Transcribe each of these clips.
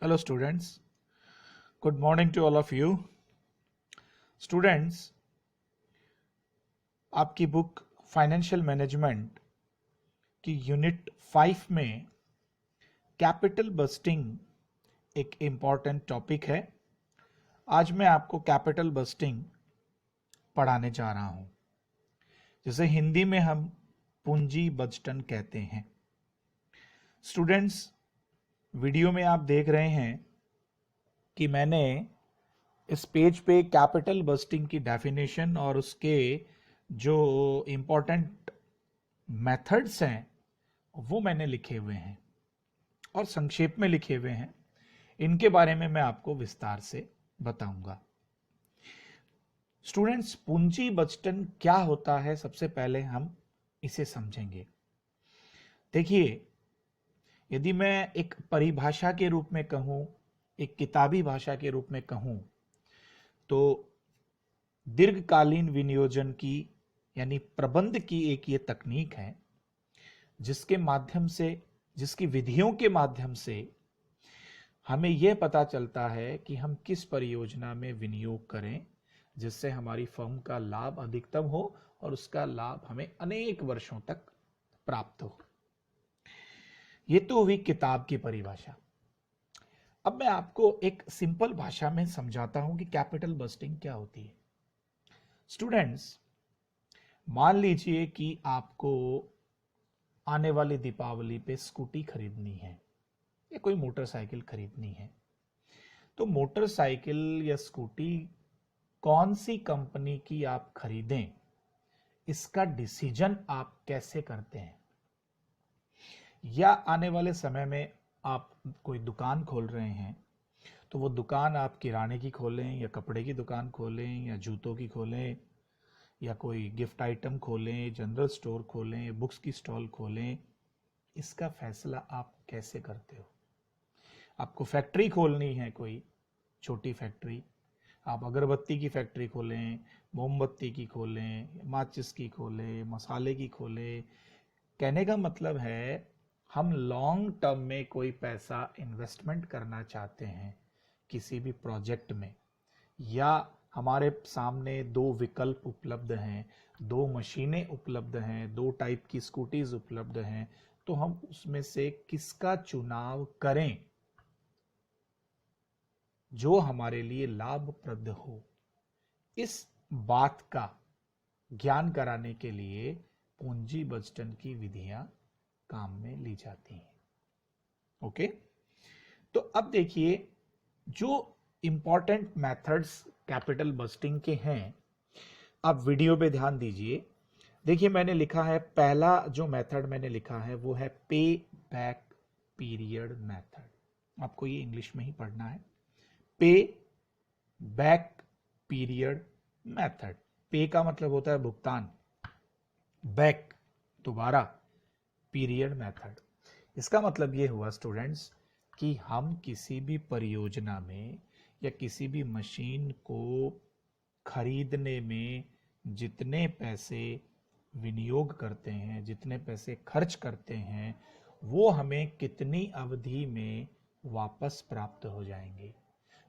Hello students, good morning to all of you. Students, आपकी book financial management की unit 5 में capital budgeting एक important topic है। आज मैं आपको कैपिटल बस्टिंग पढ़ाने जा रहा हूं, जिसे हिंदी में हम पूंजी बजटन कहते हैं। स्टूडेंट्स, वीडियो में आप देख रहे हैं कि मैंने इस पेज पे कैपिटल बस्टिंग की डेफिनेशन और उसके जो इम्पोर्टेंट मेथड्स हैं वो मैंने लिखे हुए हैं और संक्षेप में लिखे हुए हैं। इनके बारे में मैं आपको विस्तार से बताऊंगा। स्टूडेंट्स, पूंजी बजटन क्या होता है, सबसे पहले हम इसे समझेंगे। देखिए, यदि मैं एक परिभाषा के रूप में कहूं, एक किताबी भाषा के रूप में कहूं, तो दीर्घकालीन विनियोजन की यानी प्रबंध की एक ये तकनीक है जिसके माध्यम से, जिसकी विधियों के माध्यम से हमें यह पता चलता है कि हम किस परियोजना में विनियोग करें जिससे हमारी फर्म का लाभ अधिकतम हो और उसका लाभ हमें अनेक वर्षों तक प्राप्त हो। ये तो हुई किताब की परिभाषा। अब मैं आपको एक सिंपल भाषा में समझाता हूं कि कैपिटल बस्टिंग क्या होती है। स्टूडेंट्स, मान लीजिए कि आपको आने वाली दीपावली पे स्कूटी खरीदनी है या कोई मोटरसाइकिल खरीदनी है, तो मोटरसाइकिल या स्कूटी कौन सी कंपनी की आप खरीदें, इसका डिसीजन आप कैसे करते हैं? या आने वाले समय में आप कोई दुकान खोल रहे हैं, तो वो दुकान आप किराने की खोलें या कपड़े की दुकान खोलें या जूतों की खोलें या कोई गिफ्ट आइटम खोलें, जनरल स्टोर खोलें, बुक्स की स्टॉल खोलें, इसका फैसला आप कैसे करते हो? आपको फैक्ट्री खोलनी है, कोई छोटी फैक्ट्री, आप अगरबत्ती की फैक्ट्री खोलें, मोमबत्ती की खोलें, माचिस की खोलें, मसाले की खोलें। कहने का मतलब है, हम लॉन्ग टर्म में कोई पैसा इन्वेस्टमेंट करना चाहते हैं किसी भी प्रोजेक्ट में, या हमारे सामने दो विकल्प उपलब्ध हैं, दो मशीनें उपलब्ध हैं, दो टाइप की स्कूटीज उपलब्ध हैं, तो हम उसमें से किसका चुनाव करें जो हमारे लिए लाभप्रद हो, इस बात का ज्ञान कराने के लिए पूंजी बजटन की विधियां काम में ली जाती हैं। ओके, तो अब देखिए, जो इंपॉर्टेंट मेथड्स कैपिटल बस्टिंग के हैं, आप वीडियो पे ध्यान दीजिए। देखिए, मैंने लिखा है, पहला जो मेथड मैंने लिखा है वो है पे बैक पीरियड मेथड। आपको ये इंग्लिश में ही पढ़ना है, पे बैक पीरियड मेथड। पे का मतलब होता है भुगतान, बैक दोबारा, पीरियड मेथड। इसका मतलब ये हुआ स्टूडेंट्स कि हम किसी भी परियोजना में या किसी भी मशीन को खरीदने में जितने पैसे विनियोग करते हैं, जितने पैसे खर्च करते हैं, वो हमें कितनी अवधि में वापस प्राप्त हो जाएंगे।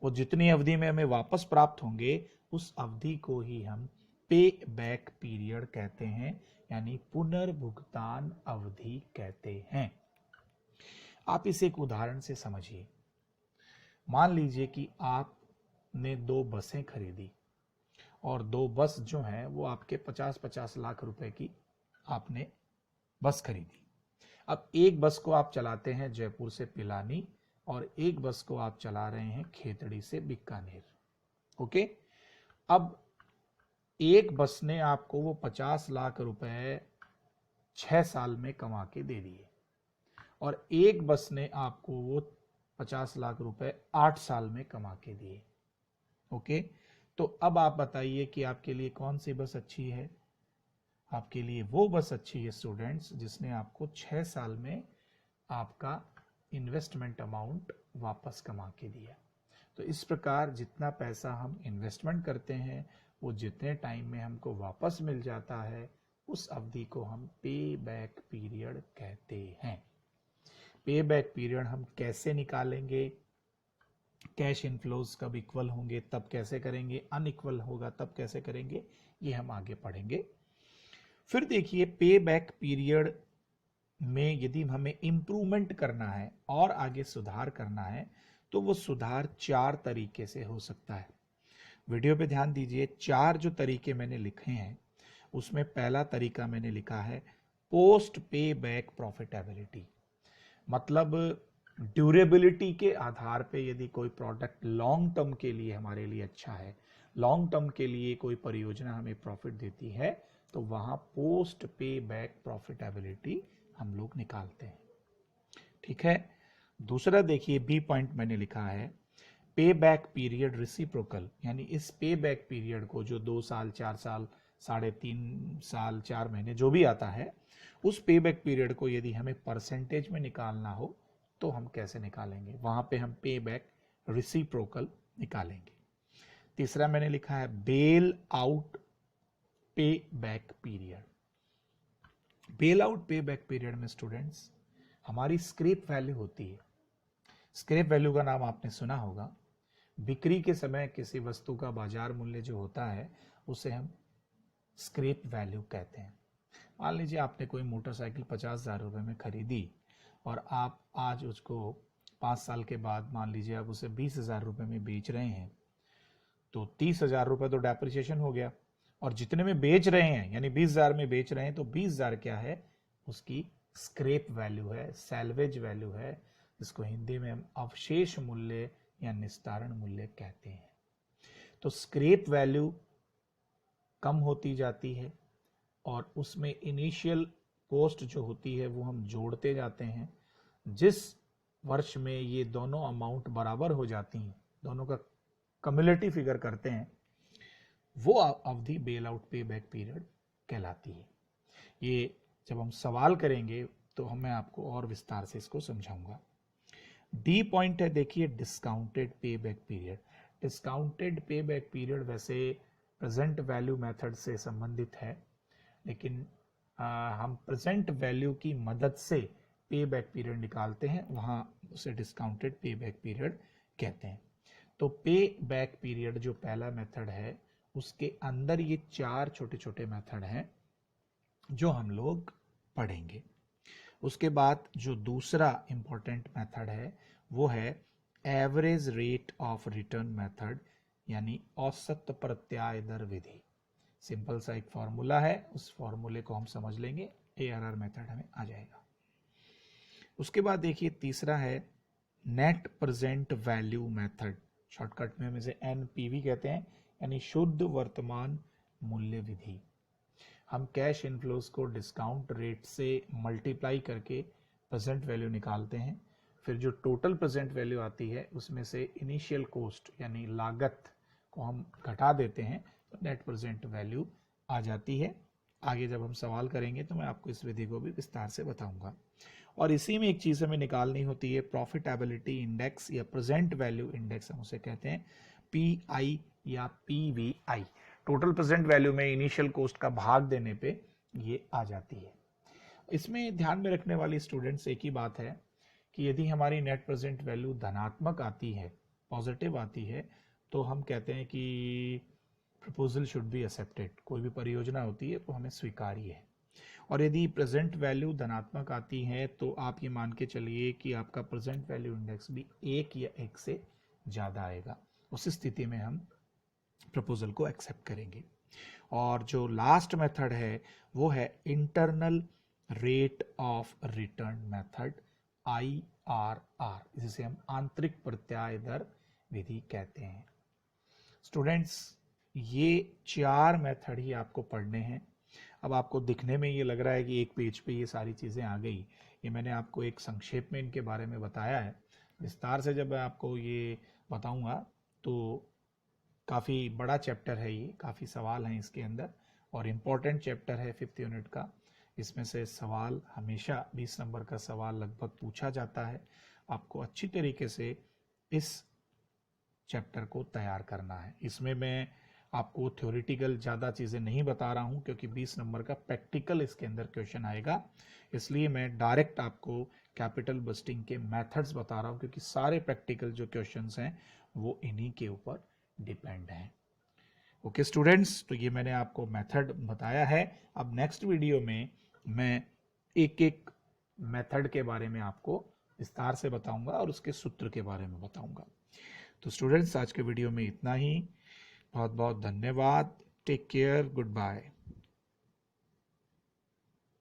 वो जितनी अवधि में हमें वापस प्राप्त होंगे, उस अवधि को ही हम पे बैक पीरियड कहते हैं, यानी पुनर्भुगतान अवधि कहते हैं। आप इसे एक उदाहरण से समझिए। मान लीजिए कि आपने दो बसें खरीदी और दो बस जो है वो आपके 50-50 लाख रुपए की आपने बस खरीदी। अब एक बस को आप चलाते हैं जयपुर से पिलानी और एक बस को आप चला रहे हैं खेतड़ी से बीकानेर। ओके, अब एक बस ने आपको वो 50 लाख रुपए 6 साल में कमा के दे दिए और एक बस ने आपको वो 50 लाख रुपए 8 साल में कमा के दिए। ओके, तो अब आप बताइए कि आपके लिए कौन सी बस अच्छी है? आपके लिए वो बस अच्छी है स्टूडेंट्स जिसने आपको 6 साल में आपका इन्वेस्टमेंट अमाउंट वापस कमा के दिया। तो इस प्रकार जितना पैसा हम इन्वेस्टमेंट करते हैं वो जितने टाइम में हमको वापस मिल जाता है, उस अवधि को हम पे बैक पीरियड कहते हैं। पे बैक पीरियड हम कैसे निकालेंगे? कैश इनफ्लोज कब इक्वल होंगे तब कैसे करेंगे, अनइक्वल होगा तब कैसे करेंगे, ये हम आगे पढ़ेंगे। फिर देखिए पे बैक पीरियड में यदि हमें इम्प्रूवमेंट करना है और आगे सुधार करना है तो वो सुधार 4 तरीके से हो सकता है। वीडियो पे ध्यान दीजिए, 4 जो तरीके मैंने लिखे हैं उसमें पहला तरीका मैंने लिखा है पोस्ट पे बैक प्रॉफिटेबिलिटी। मतलब ड्यूरेबिलिटी के आधार पे यदि कोई प्रोडक्ट लॉन्ग टर्म के लिए हमारे लिए अच्छा है, लॉन्ग टर्म के लिए कोई परियोजना हमें प्रॉफिट देती है, तो वहां पोस्ट पे बैक प्रॉफिटेबिलिटी हम लोग निकालते हैं। ठीक है। दूसरा देखिए बी पॉइंट मैंने लिखा है पे बैक पीरियड रिसिप्रोकल, यानी इस पे बैक पीरियड को जो 2 साल 4 साल 3.5 साल 4 महीने जो भी आता है, उस पे बैक पीरियड को यदि हमें परसेंटेज में निकालना हो तो हम कैसे निकालेंगे, वहां पे हम पे बैक रिसिप्रोकल निकालेंगे। तीसरा मैंने लिखा है बेल आउट पे बैक पीरियड। बेल आउट पे बैक पीरियड में स्टूडेंट्स हमारी स्क्रैप वैल्यू होती है। स्क्रैप वैल्यू का नाम आपने सुना होगा। बिक्री के समय किसी वस्तु का बाजार मूल्य जो होता है उसे हम स्क्रैप वैल्यू कहते हैं। मान लीजिए आपने कोई मोटरसाइकिल 50,000 रुपये में खरीदी और आप आज उसको 5 साल के बाद मान लीजिए आप उसे 20,000 रुपये में बेच रहे हैं, तो 30,000 रुपये तो डेप्रिसिएशन हो गया, और जितने में बेच रहे हैं यानी 20,000 में बेच रहे हैं तो 20,000 क्या है, उसकी स्क्रैप वैल्यू है, सैल्वेज वैल्यू है, जिसको हिंदी में हम अवशेष मूल्य या निस्तारण मूल्य कहते हैं। तो स्क्रैप वैल्यू कम होती जाती है और उसमें इनिशियल कॉस्ट जो होती है वो हम जोड़ते जाते हैं। जिस वर्ष में ये दोनों अमाउंट बराबर हो जाती हैं, दोनों का कम्युलेटिव फिगर करते हैं, वो अवधि बेल आउट पे बैक पीरियड कहलाती है। ये जब हम सवाल करेंगे तो मैं आपको और विस्तार से इसको समझाऊंगा। डी पॉइंट है देखिए discounted pay back period. Discounted pay back period वैसे प्रेजेंट वैल्यू मेथड से संबंधित है, लेकिन हम प्रेजेंट वैल्यू की मदद से पे बैक पीरियड निकालते हैं, वहां उसे डिस्काउंटेड पे बैक पीरियड कहते हैं। तो पे बैक पीरियड जो पहला मेथड है उसके अंदर ये 4 छोटे छोटे मेथड हैं जो हम लोग पढ़ेंगे। उसके बाद जो दूसरा इंपॉर्टेंट मेथड है वो है average rate of return method, यानी औसत प्रत्याय दर विधि। सिंपल सा एक फॉर्मूला है, उस फॉर्मूले को हम समझ लेंगे, ARR मेथड हमें आ जाएगा। उसके बाद देखिए तीसरा है net present value method, shortcut में हम इसे NPV कहते हैं, यानी शुद्ध वर्तमान मूल्य विधि। हम कैश इनफ्लोज को डिस्काउंट रेट से मल्टीप्लाई करके प्रेजेंट वैल्यू निकालते हैं, फिर जो टोटल प्रेजेंट वैल्यू आती है उसमें से इनिशियल कॉस्ट यानी लागत को हम घटा देते हैं तो नेट प्रेजेंट वैल्यू आ जाती है। आगे जब हम सवाल करेंगे तो मैं आपको इस विधि को भी विस्तार से बताऊंगा। और इसी में एक चीज हमें निकालनी होती है प्रॉफिटेबिलिटी इंडेक्स या प्रेजेंट वैल्यू इंडेक्स, हम उसे कहते हैं PI या PVI। टोटल प्रेजेंट वैल्यू में इनिशियल कॉस्ट का भाग देने पे ये आ जाती है। इसमें ध्यान में रखने वाली स्टूडेंट्स एक ही बात है कि यदि हमारी नेट प्रेजेंट वैल्यू धनात्मक आती है, पॉजिटिव आती है, तो हम कहते हैं कि प्रपोजल शुड बी एक्सेप्टेड, कोई भी परियोजना होती है वो हमें स्वीकार्य है। और यदि प्रेजेंट वैल्यू धनात्मक आती है तो आप ये मान के चलिए कि आपका प्रेजेंट वैल्यू इंडेक्स भी 1 या 1 से ज़्यादा आएगा, उस स्थिति में हम प्रपोजल को एक्सेप्ट करेंगे। और जो लास्ट मेथड है वो है internal rate of return method, IRR, जिसे हम आंतरिक प्रत्याय दर विधि कहते हैं। स्टूडेंट्स ये 4 मेथड ही आपको पढ़ने हैं। अब आपको दिखने में ये लग रहा है कि एक पेज पे ये सारी चीज़ें आ गई, ये मैंने आपको एक संक्षेप में इनके बारे में बताया है। विस्तार से जब मैं आपको ये बताऊंगा तो काफ़ी बड़ा चैप्टर है ये, काफ़ी सवाल हैं इसके अंदर, और इम्पॉर्टेंट चैप्टर है 5th यूनिट का। इसमें से सवाल हमेशा 20 नंबर का सवाल लगभग पूछा जाता है। आपको अच्छी तरीके से इस चैप्टर को तैयार करना है। इसमें मैं आपको थ्योरेटिकल ज़्यादा चीज़ें नहीं बता रहा हूँ, क्योंकि 20 नंबर का प्रैक्टिकल इसके अंदर क्वेश्चन आएगा। इसलिए मैं डायरेक्ट आपको कैपिटल बस्टिंग के मेथड्स बता रहा हूँ, क्योंकि सारे प्रैक्टिकल जो क्वेश्चंस हैं वो इन्हीं के ऊपर डिपेंड हैं। ओके स्टूडेंट्स, तो ये मैंने आपको मेथड बताया है। अब नेक्स्ट वीडियो में मैं एक एक मेथड के बारे में आपको विस्तार से बताऊंगा और उसके सूत्र के बारे में बताऊंगा। तो स्टूडेंट्स, आज के वीडियो में इतना ही। बहुत बहुत धन्यवाद। Take care, good bye.